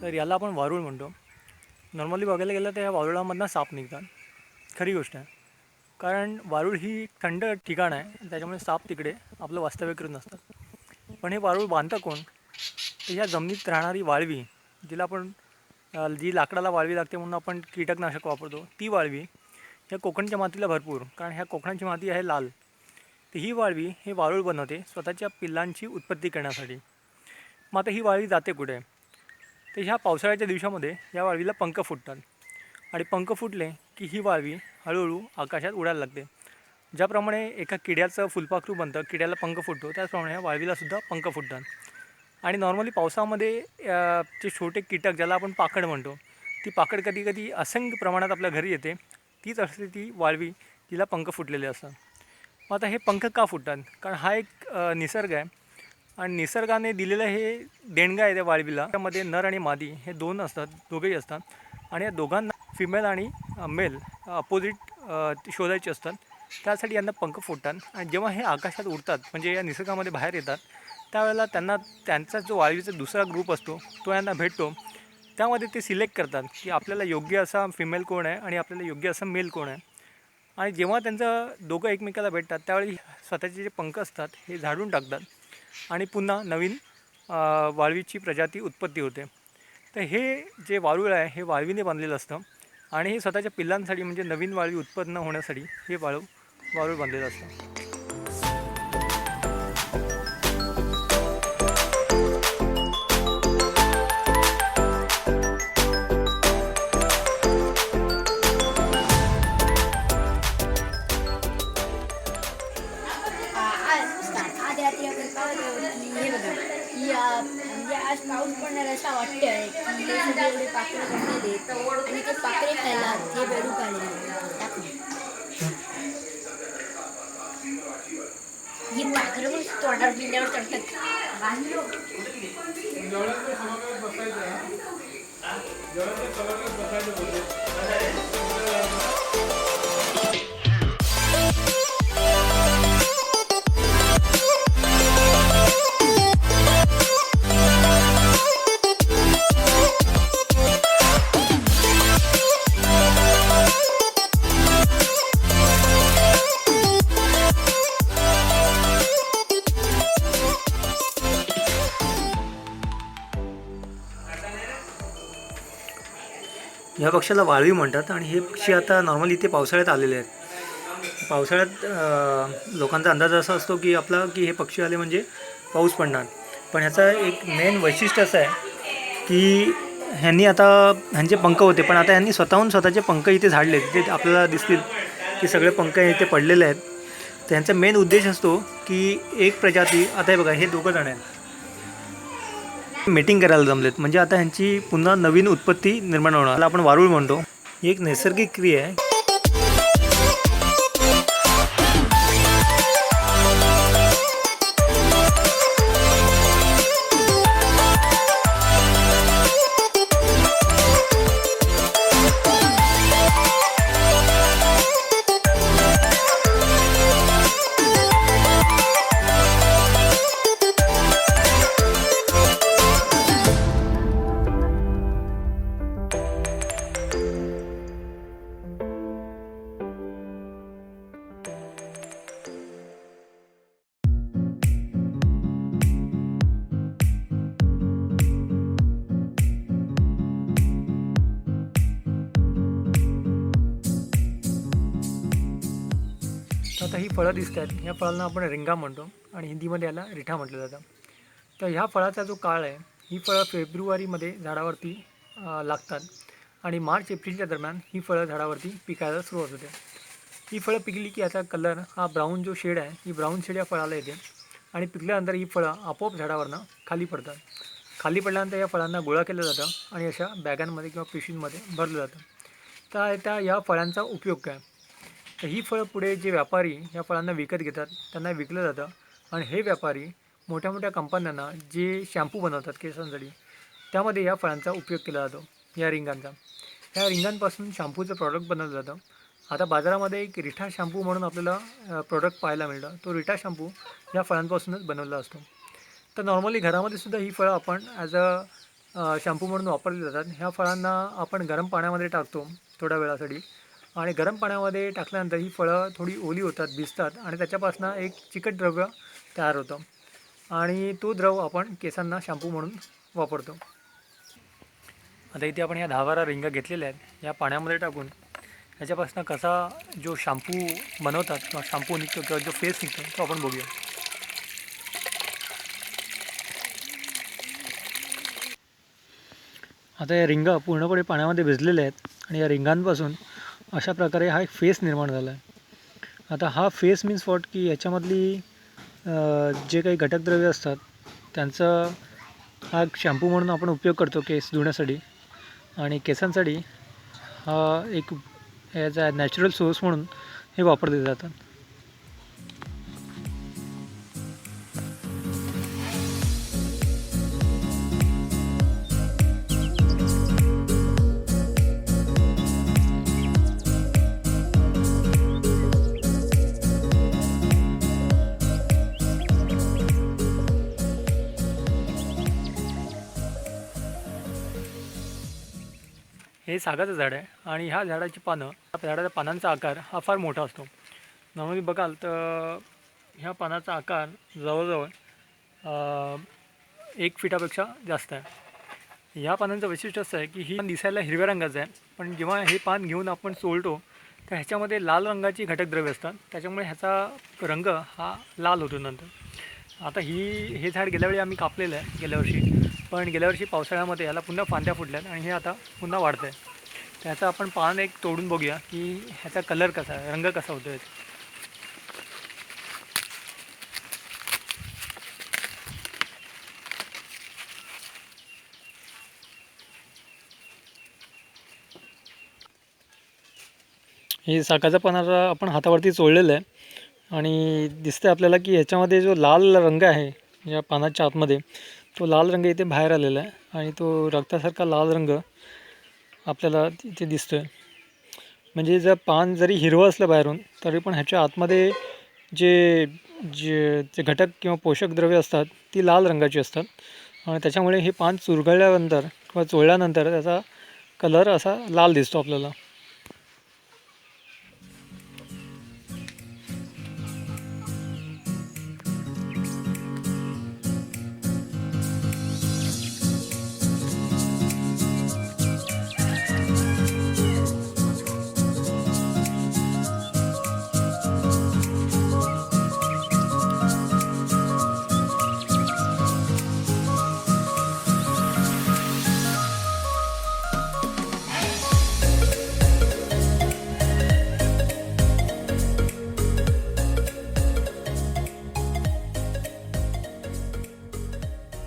तर याला आपण वारूळ म्हणतो. नॉर्मली बघायला गेलं तर या वारुळामधनं साप निघतात, खरी गोष्ट आहे. कारण वारूळ ही थंड ठिकाण आहे, त्याच्यामुळे साप तिकडे आपलं वास्तव्य करत नसतात. पण हे वारूळ बांधतं कोण? तर ह्या जमिनीत राहणारी वाळवी, जिला आपण जी लाकडाला वाळवी लागते म्हणून आपण कीटकनाशक वापरतो, ती वाळवी ह्या कोकणच्या मातीला भरपूर, कारण ह्या कोकणाची माती आहे लाल. तर ही वाळवी हे वारूळ बनवते स्वतःच्या पिल्लांची उत्पत्ती करण्यासाठी. मग आता ही वाळवी जाते कुठे? तर ह्या पावसाळ्याच्या दिवसामध्ये या वाळवीला पंख फुटतात आणि पंख फुटले की ही वाळवी हळूहळू आकाशात उडायला लागते. ज्याप्रमाणे एका किड्याचं फुलपाखरू बनतं, किड्याला पंख फुटतो, त्याचप्रमाणे या वाळवीलासुद्धा पंख फुटतात. आणि नॉर्मली पावसामध्ये जे छोटे कीटक ज्याला आपण पाकड म्हणतो, ती पाकड कधी कधी असंख्य प्रमाणात आपल्या घरी येते. तीच असते ती वाळवी, तिला पंख फुटलेले असतात. मग आता हे पंख का फुटतात? कारण हा एक निसर्ग आहे आणि निसर्गाने दिलेलं हे देणगं आहे त्या वाळवीला. त्यामध्ये नर आणि मादी हे दोन असतात, दोघेही असतात आणि या दोघांना फिमेल आणि मेल अपोजिट शोधायचे असतात. त्यासाठी यांना पंख फुटतात आणि जेव्हा हे आकाशात उडतात, म्हणजे या निसर्गामध्ये बाहेर येतात, त्यावेळेला त्यांना त्यांचा जो वाळवीचा दुसरा ग्रुप असतो तो यांना भेटतो. त्यामध्ये ते सिलेक्ट करतात की आपल्याला योग्य असा फिमेल कोण आहे आणि आपल्याला योग्य असा मेल कोण आहे. आणि जेव्हा त्यांचं दोघं एकमेकाला भेटतात त्यावेळी स्वतःचे जे पंख असतात हे झाडून टाकतात आणि पुन्हा नवीन वाळवीची प्रजाती उत्पत्ती होते. तर हे जे वारूळ आहे हे वाळवीने बांधलेलं असतं आणि हे स्वतःच्या पिल्लांसाठी म्हणजे नवीन वाळवी उत्पन्न होण्यासाठी हे वारूळ बांधलेलं असतं. आधी आपण पाहतो की हे बघा की म्हणजे आज पाऊस पडणार असा वाटतंय की हे सगळे एवढे पाकडे जमलेले आणि ते पाकडे खायला हे बेडूक आलेले दाखव. ही पाखरं पण तोंडावर बिंड्यावर चढतात. ह्या पक्षाला वाळवी म्हणतात आणि हे पक्षी आता नॉर्मली इथे पावसाळ्यात आलेले आहेत. पावसाळ्यात लोकांचा अंदाज असा असतो की हे पक्षी आले म्हणजे पाऊस पडणार. पण ह्याचा एक मेन वैशिष्ट्य असं आहे की ह्यांचे पंख होते, पण आता ह्यांनी स्वतःचे पंख इथे झाडले. ते आपल्याला दिसतील की सगळे पंख इथे पडलेले आहेत. तर ह्यांचा मेन उद्देश असतो की एक प्रजाती, आता हे बघा हे दोघं जण आहेत, मीटिंग करायला जमलेत, म्हणजे आता ह्यांची पुन्हा नवीन उत्पत्ती निर्माण होणार. त्याला आपण वारूळ म्हणतो. ही एक नैसर्गिक क्रिया आहे. आता ही फळं दिसत आहेत, ह्या फळांना आपण रिंगा म्हणतो आणि हिंदीमध्ये याला रिठा म्हटलं जातं. तर ह्या फळाचा जो काळ आहे, ही फळं फेब्रुवारीमध्ये झाडावरती लागतात आणि मार्च एप्रिलच्या दरम्यान ही फळं झाडावरती पिकायला सुरुवात होते. ही फळं पिकली की याचा कलर हा ब्राऊन जो शेड आहे, ही ब्राऊन शेड या फळाला येते आणि पिकल्यानंतर ही फळं आपोआप झाडावरनं खाली पडतात. खाली पडल्यानंतर या फळांना गोळा केलं जातं आणि अशा बॅगांमध्ये किंवा पिशवींमध्ये भरलं जातं. तर या फळांचा उपयोग काय? तर ही फळं पुढे जे व्यापारी या फळांना विकत घेतात त्यांना विकलं जातं आणि हे व्यापारी मोठ्या मोठ्या कंपन्यांना जे शॅम्पू बनवतात केसांसाठी त्यामध्ये या फळांचा उपयोग केला जातो, या रिंगांचा. ह्या रिंगांपासून शॅम्पूचं प्रॉडक्ट बनवलं जातं. आता बाजारामध्ये एक रिठा शॅम्पू म्हणून आपल्याला प्रॉडक्ट पाहायला मिळतं. तो रिठा शॅम्पू या फळांपासूनच बनवला असतो. तर नॉर्मली घरामध्ये सुद्धा ही फळं आपण ॲज शॅम्पू म्हणून वापरली जातात. ह्या फळांना आपण गरम पाण्यामध्ये टाकतो थोड्या वेळासाठी आणि गरम पाण्यामध्ये टाकल्यानंतर ही फळं थोडी ओली होतात, भिजतात आणि त्याच्यापासून एक चिकट द्रव्य तयार होतं आणि तो द्रव आपण केसांना शॅम्पू म्हणून वापरतो. आता इथे आपण ह्या 10-12 रिंगा घेतलेल्या आहेत. या पाण्यामध्ये टाकून ह्याच्यापासून कसा जो शॅम्पू बनवतात किंवा शॅम्पू निघतो किंवा जो फेस निघतो तो आपण बघूया. आता या रिंगा पूर्णपणे पाण्यामध्ये भिजलेल्या आहेत आणि या रिंगांपासून अशा प्रकारे हा एक फेस निर्माण झाला आहे. आता हा फेस मीन्स वॉट की याच्यामधली जे काही घटकद्रव्ये असतात त्यांचा हा शॅम्पू म्हणून आपण उपयोग करतो केस धुण्यासाठी आणि केसांसाठी हा एक ॲज अ नॅचरल सोर्स म्हणून हे वापरले जातात. हे सागाचं झाड आहे आणि ह्या झाडाची पानं, झाडाच्या पानांचा आकार हा फार मोठा असतो. नॉर्मली बघाल तर ह्या पानाचा आकार जवळजवळ 1 फीटापेक्षा जास्त आहे. ह्या पानांचं वैशिष्ट्य असं आहे की ही पान दिसायला हिरव्या रंगाचं आहे, पण जेव्हा हे पान घेऊन आपण सोलतो तर ह्याच्यामध्ये लाल रंगाची घटकद्रव्ये असतात, त्याच्यामुळे ह्याचा रंग हा लाल होतो नंतर. आता हे झाड गेल्यावेळी आम्ही कापलेलं आहे गेल्या वर्षी, पण गेल्या वर्षी पावसाळ्यामध्ये ह्याला पुन्हा फांद्या फुटल्यात आणि हे आता पुन्हा वाढतं आहे. त्याचं आपण पान एक तोडून बघूया की ह्याचा कलर कसा आहे, रंग कसा होतो आहे. हे सागाचं पान आता आपण हातावरती चोळलेलं आहे आणि दिसतं आपल्याला की ह्याच्यामध्ये जो लाल रंग आहे या पानाच्या आतमध्ये, तो लाल रंग इथे बाहेर आलेला आहे आणि तो रक्तासारखा लाल रंग आपल्याला इथे दिसतो आहे. म्हणजे जर पान जरी हिरवं असलं बाहेरून तरी पण ह्याच्या आतमध्ये जे जे जे घटक किंवा पोषक द्रव्ये असतात ती लाल रंगाची असतात आणि त्याच्यामुळे हे पान चुरगळल्यानंतर किंवा चोळल्यानंतर त्याचा कलर असा लाल दिसतो आपल्याला.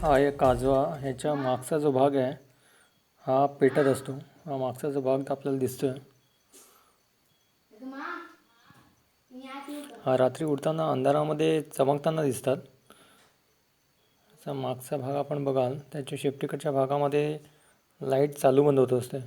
हा एक काजवा, ह्याच्या मागचा जो भाग आहे हा पेटत असतो. हा मागचा जो भाग आपल्याला दिसतोय हा रात्री उडताना अंधारामध्ये चमकताना दिसतात. असा मागचा भाग आपण बघाल त्याच्या शेपटीकडच्या भागामध्ये लाईट चालू बंद होत असते.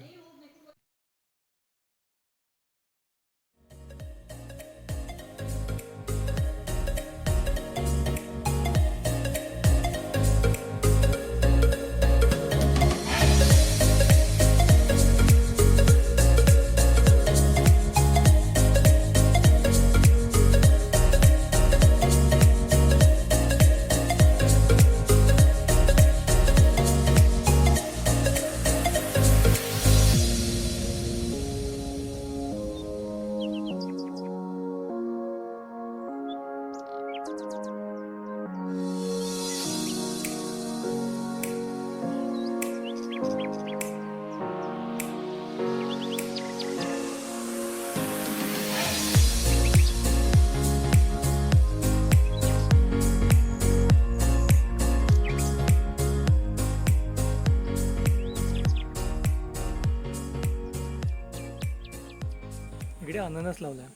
इकडे अननस लावला आहे.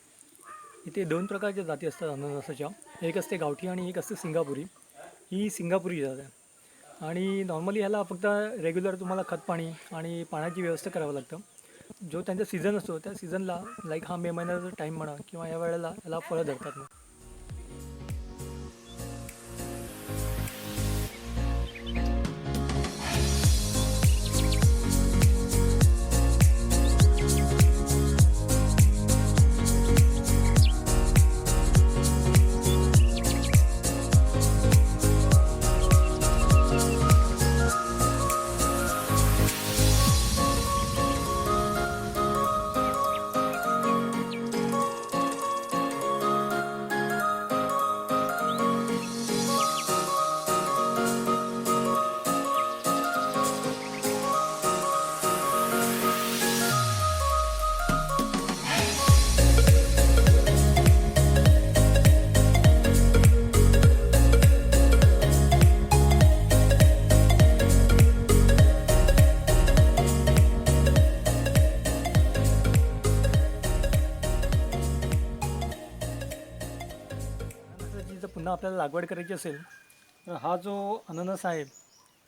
इथे 2 प्रकारच्या जाती असतात अननसाच्या, एक असते गावठी आणि एक असते सिंगापुरी. ही सिंगापुरी जात आहे आणि नॉर्मली ह्याला फक्त रेग्युलर तुम्हाला खतपाणी आणि पाण्याची व्यवस्था करावं लागतं. जो त्यांचा सीझन असतो त्या सीझनला लाईक हा मे महिन्याचा टाईम म्हणा किंवा या वेळेला याला फळं धरतात मग. अननसाची जर पुन्हा आपल्याला लागवड करायची असेल तर हा जो अननस आहे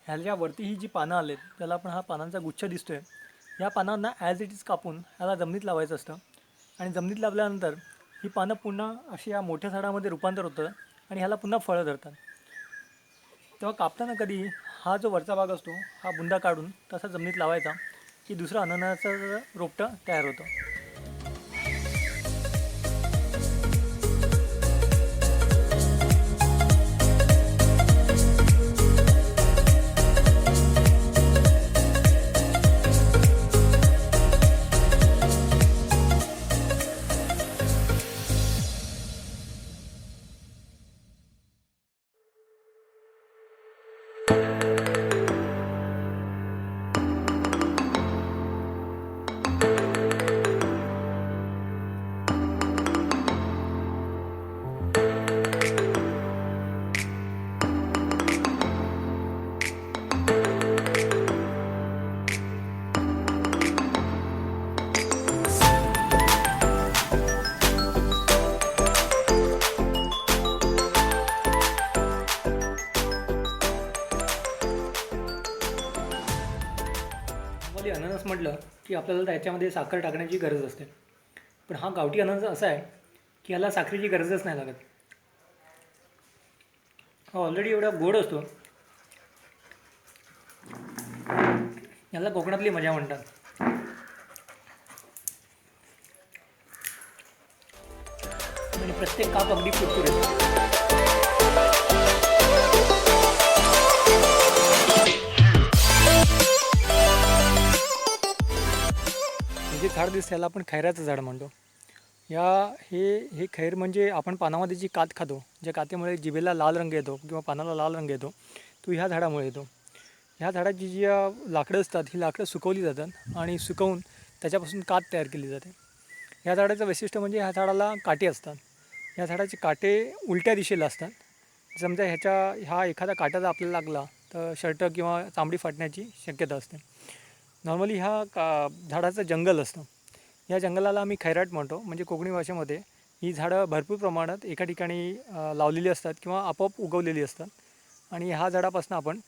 ह्याच्यावरती ही जी पानं आलेत त्याला आपण हा पानांचा गुच्छ दिसतो आहे. या पानांना ॲज इट इज कापून ह्याला जमिनीत लावायचं असतं आणि जमिनीत लावल्यानंतर ही पानं पुन्हा अशी या मोठ्या झाडामध्ये रूपांतर होतं आणि ह्याला पुन्हा फळं धरतात. तेव्हा कापताना कधी हा जो वरचा भाग असतो हा बुंदा काढून तसा जमिनीत लावायचा की दुसरं अननसाचं रोपटं तयार होतं. नॉर्मली अननस म्हटलं की आपल्याला त्याच्यामध्ये साखर टाकण्याची गरज असते, पण हा गावठी अननस असा आहे की याला साखरेची गरजच नाही लागत. हा ऑलरेडी एवढा गोड असतो, याला कोकणातली मजा म्हणतात. आणि प्रत्येक काप अगदी कुरकुरीत. जे झाड दिसतं त्याला आपण खैराचं झाड म्हणतो. हे खैर म्हणजे आपण पानामध्ये जी कात खातो, ज्या कातेमुळे जिभेला लाल रंग येतो किंवा पानाला लाल रंग येतो, तो ह्या झाडामुळे येतो. ह्या झाडाची जी लाकडं असतात ही लाकडं सुकवली जातात आणि सुकवून त्याच्यापासून कात तयार केली जाते. ह्या झाडाचं वैशिष्ट्य म्हणजे ह्या झाडाला काटे असतात. ह्या झाडाचे काटे उलट्या दिशेला असतात. समजा हा एखादा काटा जर आपल्याला लागला तर शर्ट किंवा चामडी फाटण्याची शक्यता असते. नॉर्मली झाडाचं जंगल असतं. या जंगलाला आम्ही खैराट म्हणतो. म्हणजे कोकणी भाषेमध्ये ही झाडं भरपूर प्रमाणात एका ठिकाणी लावलेली असतात किंवा आपोआप उगवलेली असतात आणि ह्या झाडापासून आपण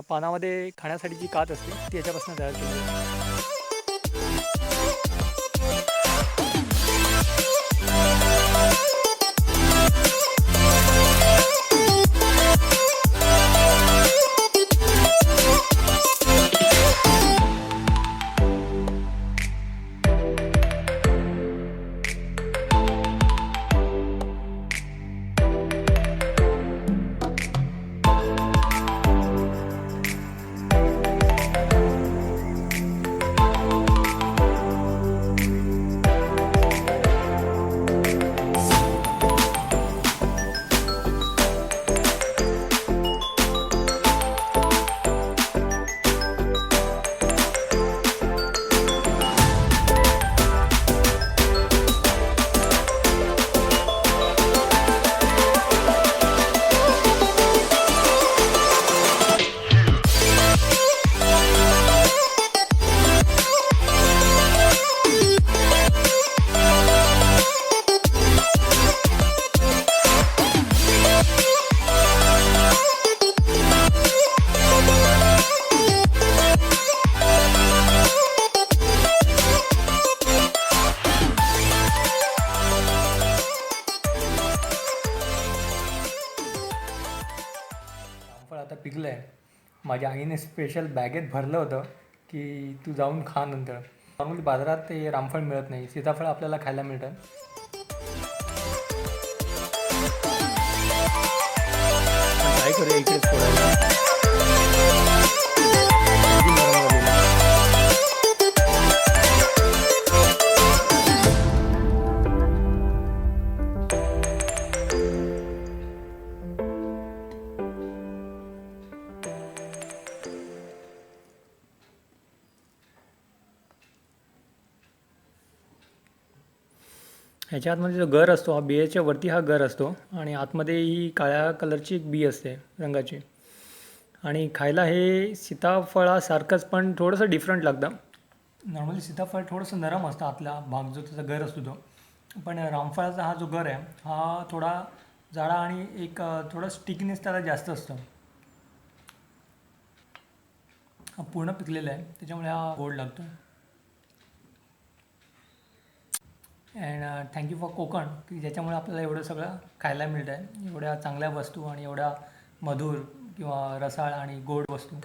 पानामध्ये खाण्यासाठी जी कात असते ती याच्यापासून तयार केली जाते. आता पिकलं आहे. माझ्या आईने स्पेशल बॅगेत भरलं होतं की तू जाऊन खा नंतर. नॉर्मली बाजारात ते रामफळ मिळत नाही, सीताफळ आपल्याला खायला मिळतं. काय करूया इकडेच फोडायला. किती नरम झालेलं आहे. ह्याच्या आतमध्ये जो गर असतो, हा बियाच्या वरती हा गर असतो आणि आतमध्ये ही काळ्या कलरची एक बी असते रंगाची. आणि खायला हे सीताफळासारखंच पण थोडंसं डिफरंट लागतं. नॉर्मली सीताफळ थोडंसं नरम असतं, आतला भाग जो त्याचा गर असतो तो. पण रामफळाचा हा जो गर आहे हा थोडा जाडा आणि एक थोडं स्टिकनेस त्याला जास्त असतं. हा पूर्ण पिकलेला आहे त्याच्यामुळे हा गोड लागतो. अँड थँक्यू फॉर कोकण, की ज्याच्यामुळे आपल्याला एवढं सगळं खायला मिळतं आहे, एवढ्या चांगल्या वस्तू आणि एवढ्या मधुर किंवा रसाळ आणि गोड वस्तू.